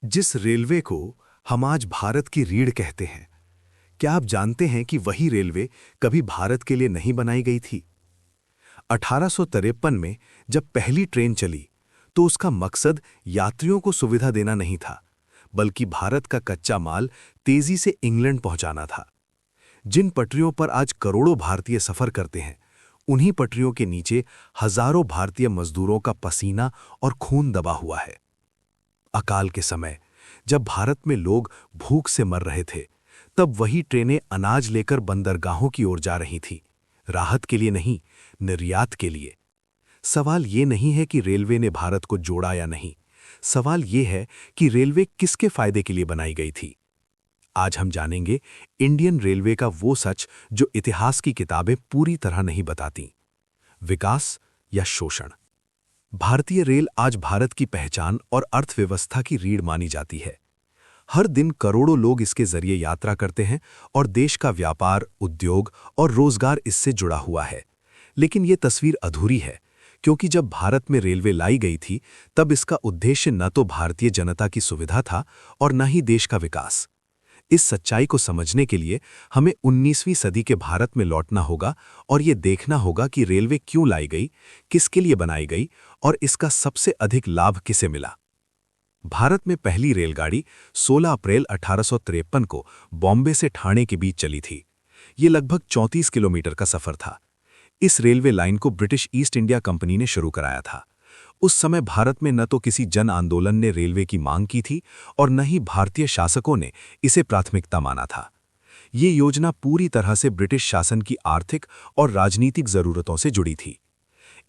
जिस रेलवे को हम आज भारत की रीढ़ कहते हैं, क्या आप जानते हैं कि वही रेलवे कभी भारत के लिए नहीं बनाई गई थी? 1853 में जब पहली ट्रेन चली, तो उसका मकसद यात्रियों को सुविधा देना नहीं था, बल्कि भारत का कच्चा माल तेजी से इंग्लैंड पहुंचाना था। जिन पटरियों पर आज करोड़ों भारतीय सफर करते हैं, उन्हीं पटरियों के नीचे हजारों भारतीय मजदूरों का पसीना और खून दबा हुआ है। अकाल के समय जब भारत में लोग भूख से मर रहे थे, तब वही ट्रेनें अनाज लेकर बंदरगाहों की ओर जा रही थीं, राहत के लिए नहीं, निर्यात के लिए। सवाल ये नहीं है कि रेलवे ने भारत को जोड़ा या नहीं, सवाल ये है कि रेलवे किसके फायदे के लिए बनाई गई थी। आज हम जानेंगे इंडियन रेलवे का वो सच जो इतिहास की किताबें पूरी तरह नहीं बताती। विकास या शोषण। भारतीय रेल आज भारत की पहचान और अर्थव्यवस्था की रीढ़ मानी जाती है। हर दिन करोड़ों लोग इसके जरिए यात्रा करते हैं और देश का व्यापार, उद्योग और रोजगार इससे जुड़ा हुआ है। लेकिन ये तस्वीर अधूरी है, क्योंकि जब भारत में रेलवे लाई गई थी, तब इसका उद्देश्य न तो भारतीय जनता की सुविधा था और न ही देश का विकास। इस सच्चाई को समझने के लिए हमें 19वीं सदी के भारत में लौटना होगा और ये देखना होगा कि रेलवे क्यों लाई गई, किसके लिए बनाई गई और इसका सबसे अधिक लाभ किसे मिला। भारत में पहली रेलगाड़ी 16 अप्रैल 1853 को बॉम्बे से ठाणे के बीच चली थी। ये लगभग 34 किलोमीटर का सफर था। इस रेलवे लाइन को ब्रिटिश ईस्ट इंडिया कंपनी ने शुरू कराया था। उस समय भारत में न तो किसी जन आंदोलन ने रेलवे की मांग की थी और न ही भारतीय शासकों ने इसे प्राथमिकता माना था। ये योजना पूरी तरह से ब्रिटिश शासन की आर्थिक और राजनीतिक जरूरतों से जुड़ी थी।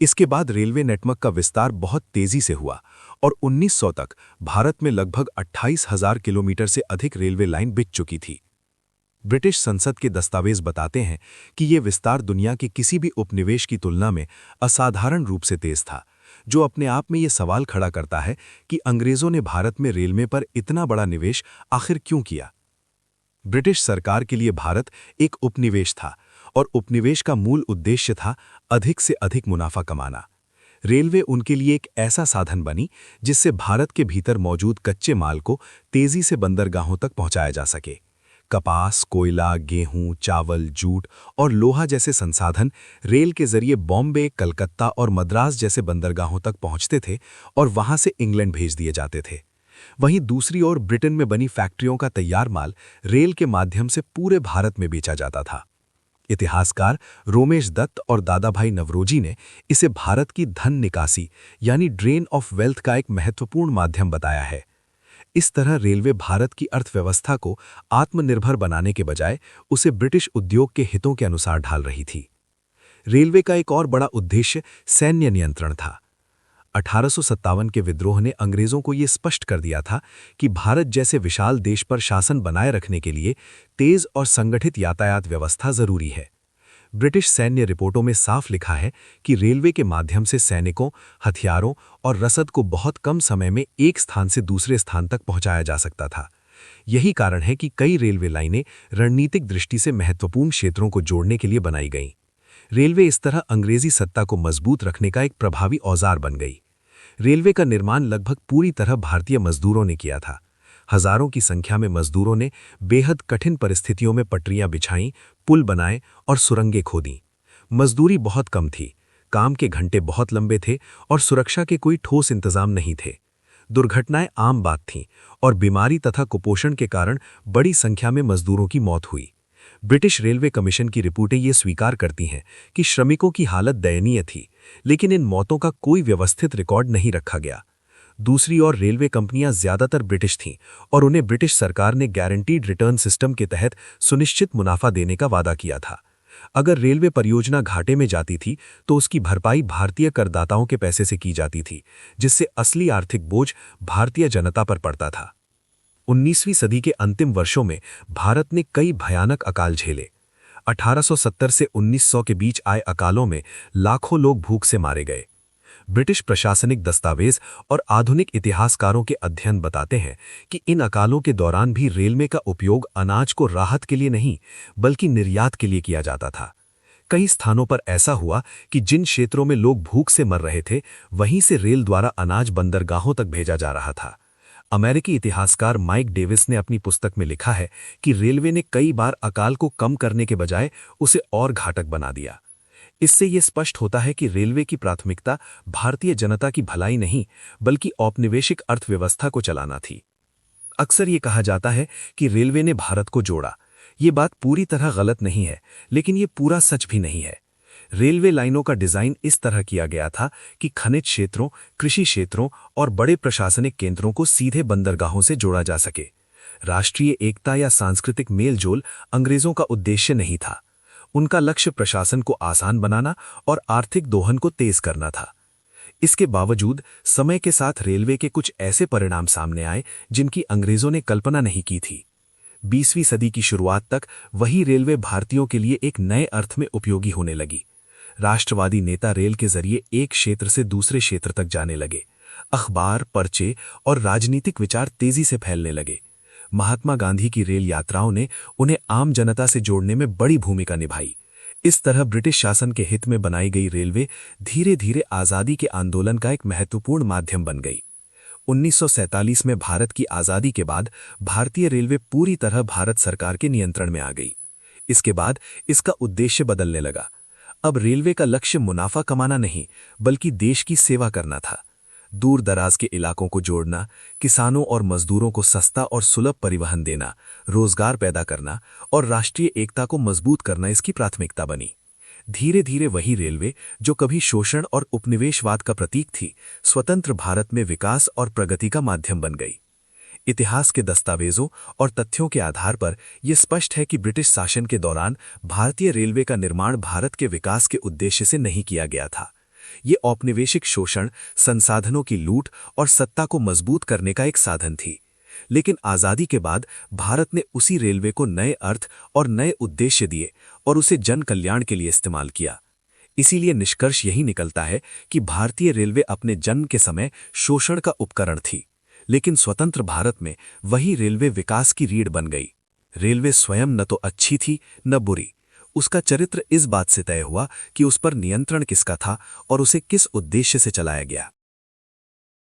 इसके बाद रेलवे नेटवर्क का विस्तार बहुत तेजी से हुआ और 1900 तक भारत में लगभग 28,000 किलोमीटर से अधिक रेलवे लाइन बिक चुकी थी। ब्रिटिश संसद के दस्तावेज बताते हैं कि ये विस्तार दुनिया के किसी भी उपनिवेश की तुलना में असाधारण रूप से तेज था, जो अपने आप में ये सवाल खड़ा करता है कि अंग्रेजों ने भारत में रेलवे पर इतना बड़ा निवेश आखिर क्यों किया। ब्रिटिश सरकार के लिए भारत एक उपनिवेश था और उपनिवेश का मूल उद्देश्य था अधिक से अधिक मुनाफा कमाना। रेलवे उनके लिए एक ऐसा साधन बनी जिससे भारत के भीतर मौजूद कच्चे माल को तेजी से बंदरगाहों तक पहुंचाया जा सके। कपास, कोयला, गेहूं, चावल, जूट और लोहा जैसे संसाधन रेल के जरिए बॉम्बे, कलकत्ता और मद्रास जैसे बंदरगाहों तक पहुंचते थे और वहां से इंग्लैंड भेज दिए जाते थे। वहीं दूसरी ओर ब्रिटेन में बनी फैक्ट्रियों का तैयार माल रेल के माध्यम से पूरे भारत में बेचा जाता था। इतिहासकार रोमेश दत्त और दादाभाई नवरोजी ने इसे भारत की धन निकासी यानी ड्रेन ऑफ वेल्थ का एक महत्वपूर्ण माध्यम बताया है। इस तरह रेलवे भारत की अर्थव्यवस्था को आत्मनिर्भर बनाने के बजाय उसे ब्रिटिश उद्योग के हितों के अनुसार ढाल रही थी। रेलवे का एक और बड़ा उद्देश्य सैन्य नियंत्रण था। 1857 के विद्रोह ने अंग्रेजों को यह स्पष्ट कर दिया था कि भारत जैसे विशाल देश पर शासन बनाए रखने के लिए तेज और संगठित यातायात व्यवस्था जरूरी है। ब्रिटिश सैन्य रिपोर्टों में साफ लिखा है कि रेलवे के माध्यम से सैनिकों, हथियारों और रसद को बहुत कम समय में एक स्थान से दूसरे स्थान तक पहुंचाया जा सकता था। यही कारण है कि कई रेलवे लाइनें रणनीतिक दृष्टि से महत्वपूर्ण क्षेत्रों को जोड़ने के लिए बनाई गईं। रेलवे इस तरह अंग्रेजी सत्ता को मजबूत रखने का एक प्रभावी औजार बन गई। रेलवे का निर्माण लगभग पूरी तरह भारतीय मजदूरों ने किया था। हजारों की संख्या में मजदूरों ने बेहद कठिन परिस्थितियों में पटरियां बिछाईं, पुल बनाए और सुरंगें खोदीं। मजदूरी बहुत कम थी, काम के घंटे बहुत लंबे थे और सुरक्षा के कोई ठोस इंतजाम नहीं थे। दुर्घटनाएं आम बात थीं और बीमारी तथा कुपोषण के कारण बड़ी संख्या में मजदूरों की मौत हुई। ब्रिटिश रेलवे कमीशन की रिपोर्टें ये स्वीकार करती हैं कि श्रमिकों की हालत दयनीय थी, लेकिन इन मौतों का कोई व्यवस्थित रिकॉर्ड नहीं रखा गया। दूसरी ओर रेलवे कंपनियां ज्यादातर ब्रिटिश थीं और उन्हें ब्रिटिश सरकार ने गारंटीड रिटर्न सिस्टम के तहत सुनिश्चित मुनाफा देने का वादा किया था। अगर रेलवे परियोजना घाटे में जाती थी तो उसकी भरपाई भारतीय करदाताओं के पैसे से की जाती थी, जिससे असली आर्थिक बोझ भारतीय जनता पर पड़ता था। 19वीं सदी के अंतिम वर्षों में भारत ने कई भयानक अकाल झेले। 1870 से 1900 के बीच आए अकालों में लाखों लोग भूख से मारे गए। ब्रिटिश प्रशासनिक दस्तावेज और आधुनिक इतिहासकारों के अध्ययन बताते हैं कि इन अकालों के दौरान भी रेलवे का उपयोग अनाज को राहत के लिए नहीं, बल्कि निर्यात के लिए किया जाता था। कई स्थानों पर ऐसा हुआ कि जिन क्षेत्रों में लोग भूख से मर रहे थे, वहीं से रेल द्वारा अनाज बंदरगाहों तक भेजा जा रहा था। अमेरिकी इतिहासकार माइक डेविस ने अपनी पुस्तक में लिखा है कि रेलवे ने कई बार अकाल को कम करने के बजाय उसे और घातक बना दिया। इससे यह स्पष्ट होता है कि रेलवे की प्राथमिकता भारतीय जनता की भलाई नहीं, बल्कि औपनिवेशिक अर्थव्यवस्था को चलाना थी। अक्सर ये कहा जाता है कि रेलवे ने भारत को जोड़ा। ये बात पूरी तरह गलत नहीं है, लेकिन ये पूरा सच भी नहीं है। रेलवे लाइनों का डिजाइन इस तरह किया गया था कि खनिज क्षेत्रों, कृषि क्षेत्रों और बड़े प्रशासनिक केंद्रों को सीधे बंदरगाहों से जोड़ा जा सके। राष्ट्रीय एकता या सांस्कृतिक मेलजोल अंग्रेजों का उद्देश्य नहीं था। उनका लक्ष्य प्रशासन को आसान बनाना और आर्थिक दोहन को तेज करना था। इसके बावजूद समय के साथ रेलवे के कुछ ऐसे परिणाम सामने आए जिनकी अंग्रेजों ने कल्पना नहीं की थी। 20वीं सदी की शुरुआत तक वही रेलवे भारतीयों के लिए एक नए अर्थ में उपयोगी होने लगी। राष्ट्रवादी नेता रेल के जरिए एक क्षेत्र से दूसरे क्षेत्र तक जाने लगे। अखबार, पर्चे और राजनीतिक विचार तेजी से फैलने लगे। महात्मा गांधी की रेल यात्राओं ने उन्हें आम जनता से जोड़ने में बड़ी भूमिका निभाई। इस तरह ब्रिटिश शासन के हित में बनाई गई रेलवे धीरे धीरे आज़ादी के आंदोलन का एक महत्वपूर्ण माध्यम बन गई। 1947 में भारत की आज़ादी के बाद भारतीय रेलवे पूरी तरह भारत सरकार के नियंत्रण में आ गई। इसके बाद इसका उद्देश्य बदलने लगा। अब रेलवे का लक्ष्य मुनाफा कमाना नहीं, बल्कि देश की सेवा करना था। दूर दराज के इलाकों को जोड़ना, किसानों और मजदूरों को सस्ता और सुलभ परिवहन देना, रोजगार पैदा करना और राष्ट्रीय एकता को मजबूत करना इसकी प्राथमिकता बनी। धीरे धीरे वही रेलवे जो कभी शोषण और उपनिवेशवाद का प्रतीक थी, स्वतंत्र भारत में विकास और प्रगति का माध्यम बन गई। इतिहास के दस्तावेजों और तथ्यों के आधार पर यह स्पष्ट है कि ब्रिटिश शासन के दौरान भारतीय रेलवे का निर्माण भारत के विकास के उद्देश्य से नहीं किया गया था। ये औपनिवेशिक शोषण, संसाधनों की लूट और सत्ता को मजबूत करने का एक साधन थी। लेकिन आज़ादी के बाद भारत ने उसी रेलवे को नए अर्थ और नए उद्देश्य दिए और उसे जन कल्याण के लिए इस्तेमाल किया। इसीलिए निष्कर्ष यही निकलता है कि भारतीय रेलवे अपने जन्म के समय शोषण का उपकरण थी, लेकिन स्वतंत्र भारत में वही रेलवे विकास की रीढ़ बन गई। रेलवे स्वयं न तो अच्छी थी न बुरी। उसका चरित्र इस बात से तय हुआ कि उस पर नियंत्रण किसका था और उसे किस उद्देश्य से चलाया गया।